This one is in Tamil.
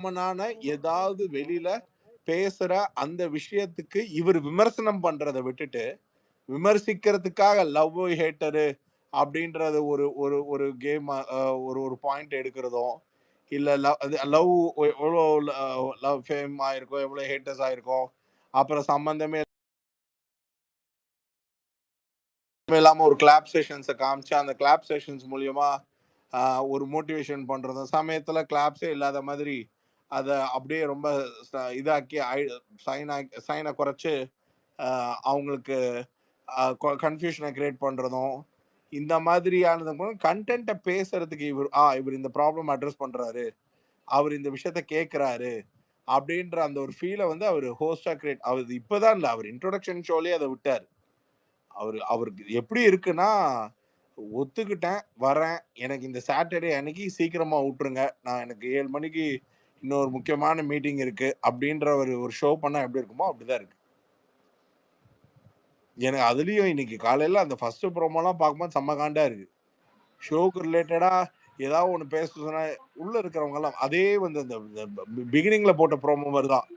காமனான ஏதாவது வெளியில பேசுற அந்த விஷயத்துக்கு இவர் விமர்சனம் பண்றத விட்டுட்டு, விமர்சிக்கிறதுக்காக லவ் ஹேட்டரு அப்படின்றது ஒரு ஒரு ஒரு கேம் ஒரு ஒரு பாயிண்ட் எடுக்கிறதும், இல்ல அது லவ் எவ்வளோ லவ் ஃபேம் ஆயிருக்கும், எவ்வளோ ஹேட்டர்ஸ் ஆயிருக்கும். அப்புறம் சம்பந்தமே இல்லாம ஒரு கிளாப் செஷன்ஸ காமிச்சு, அந்த கிளாப் செஷன்ஸ் மூலியமா ஒரு மோட்டிவேஷன் பண்றதும், சமயத்துல கிளாப்ஸே இல்லாத மாதிரி அத அப்படியே ரொம்ப இதாக்கி சைன குறைச்சு அவங்களுக்கு கன்ஃபியூஷன கிரியேட் பண்றதும், இந்த மாதிரியானது கன்டென்ட்ட பேசுறதுக்கு இவர் இந்த ப்ராப்ளம் அட்ரஸ் பண்றாரு. அவர் இந்த விஷயத்த கேட்கிறாரு. அப்படின்ற அந்த ஒரு ஃபீல வந்து அவரு ஹோஸ்ட்டா அவரு இப்பதான் இல்ல. அவர் இன்ட்ரோடக்ஷன் ஷோலயே அத விட்டாரு. அவருக்கு எப்படி இருக்குன்னா, ஒத்துக்கிட்டேன், வரேன். எனக்கு இந்த சாட்டர்டே அன்னைக்கு சீக்கிரமா வுட்டுருங்க. எனக்கு 7 மணிக்கு இன்னொரு முக்கியமான மீட்டிங் இருக்கு. அப்படின்ற ஒரு ஒரு ஷோ பண்ணா எப்படி இருக்குமோ, அப்படிதான் இருக்கு. எனக்கு அதுலயும் இன்னைக்கு காலையில அந்த ஃபர்ஸ்ட் ப்ரோமோலாம் பார்க்கும்போது செம்ம காண்டா இருக்கு. ஷோக்கு ரிலேட்டடா ஏதாவது ஒண்ணு பேச சொன்னா, உள்ள இருக்கிறவங்கலாம் அதே வந்து அந்த பிகினிங்ல போட்ட ப்ரோமோ மாரி தான்.